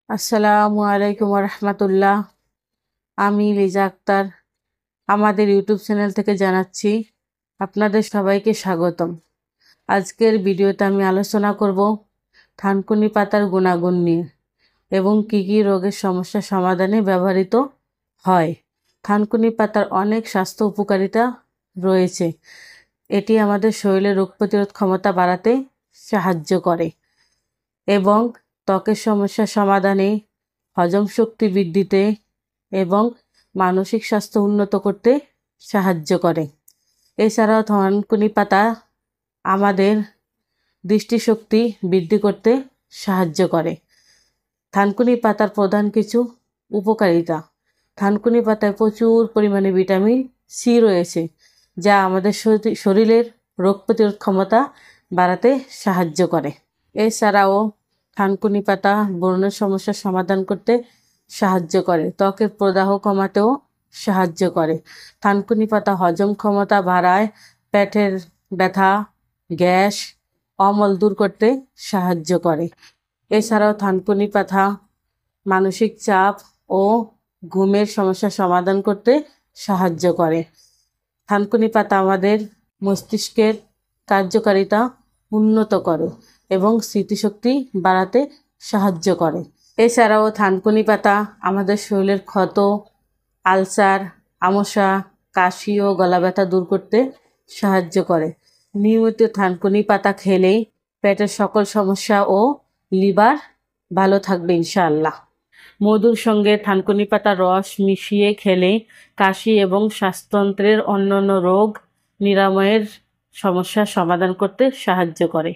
আসসালামু আলাইকুম রহমতুল্লাহ। আমি লিজা আক্তার আমাদের ইউটিউব চ্যানেল থেকে জানাচ্ছি আপনাদের সবাইকে স্বাগতম। আজকের ভিডিওতে আমি আলোচনা করব থানকুনি পাতার গুণাগুণ নিয়ে এবং কী কী রোগের সমস্যা সমাধানে ব্যবহৃত হয়। থানকুনি পাতার অনেক স্বাস্থ্য উপকারিতা রয়েছে। এটি আমাদের শরীরের রোগ প্রতিরোধ ক্ষমতা বাড়াতে সাহায্য করে এবং ত্বকের সমস্যা সমাধানে, হজম শক্তি বৃদ্ধিতে এবং মানসিক স্বাস্থ্য উন্নত করতে সাহায্য করে। এছাড়াও থানকুনি পাতা আমাদের দৃষ্টিশক্তি বৃদ্ধি করতে সাহায্য করে। থানকুনি পাতার প্রধান কিছু উপকারিতা: থানকুনি পাতায় প্রচুর পরিমাণে ভিটামিন সি রয়েছে, যা আমাদের শরীরের রোগ প্রতিরোধ ক্ষমতা বাড়াতে সাহায্য করে। এছাড়াও থানকুনি পাতা ব্রণের সমস্যার সমাধান করতে সাহায্য করে, ত্বকের প্রদাহ কমাতেও সাহায্য করে। থানকুনি পাতা হজম ক্ষমতা বাড়ায়, পেটের ব্যথা, গ্যাস, অম্ল দূর করতে সাহায্য করে। এছাড়াও থানকুনি পাতা মানসিক চাপ ও ঘুমের সমস্যা সমাধান করতে সাহায্য করে। থানকুনি পাতা আমাদের মস্তিষ্কের কার্যকারিতা উন্নত করে এবং স্মৃতিশক্তি বাড়াতে সাহায্য করে। এছাড়াও থানকুনি পাতা আমাদের শরীরের ক্ষত, আলসার, আমশা, কাশি ও গলা ব্যথা দূর করতে সাহায্য করে। নিয়মিত থানকুনি পাতা খেলেই পেটের সকল সমস্যা ও লিভার ভালো থাকবে ইনশাআল্লাহ। মধুর সঙ্গে থানকুনি পাতার রস মিশিয়ে খেলে কাশি এবং শ্বাসতন্ত্রের অন্যান্য রোগ নিরাময়ের সমস্যার সমাধান করতে সাহায্য করে।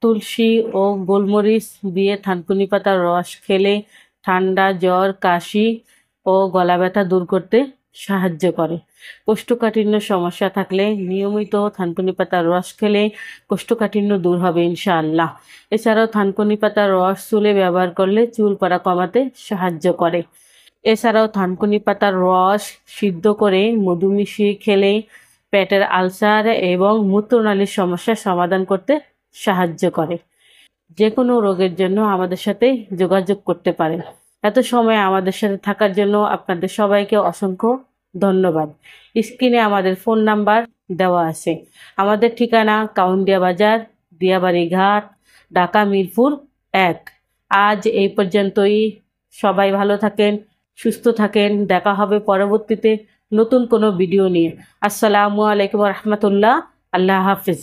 তুলসী ও গোলমরিচ দিয়ে থানকুনি পাতার রস খেলে ঠান্ডা, জ্বর, কাশি ও গলা ব্যথা দূর করতে সাহায্য করে। কোষ্ঠকাঠিন্য সমস্যা থাকলে নিয়মিত থানকুনি পাতার রস খেলে কোষ্ঠকাঠিন্য দূর হবে ইনশাআল্লাহ। এছাড়াও থানকুনি পাতার রস চুলে ব্যবহার করলে চুল পড়া কমাতে সাহায্য করে। এছাড়াও থানকুনি পাতার রস সিদ্ধ করে মধু মিশিয়ে খেলে পেটের আলসার এবং মূত্রনালীর সমস্যার সমাধান করতে সাহায্য করে। যে কোনো রোগের জন্য আমাদের সাথে যোগাযোগ করতে পারেন। এত সময় আমাদের সাথে থাকার জন্য আপনাদের সবাইকে অসংখ্য ধন্যবাদ। স্ক্রিনে আমাদের ফোন নাম্বার দেওয়া আছে। আমাদের ঠিকানা কাউন্দিয়া বাজার, দিয়াবাড়ি ঘাট, ঢাকা মিরপুর 1। আজ এই পর্যন্তই। সবাই ভালো থাকেন, সুস্থ থাকেন। দেখা হবে পরবর্তীতে নতুন কোনো ভিডিও নিয়ে। আসসালামু আলাইকুম রহমতুল্লাহ। আল্লাহ হাফিজ।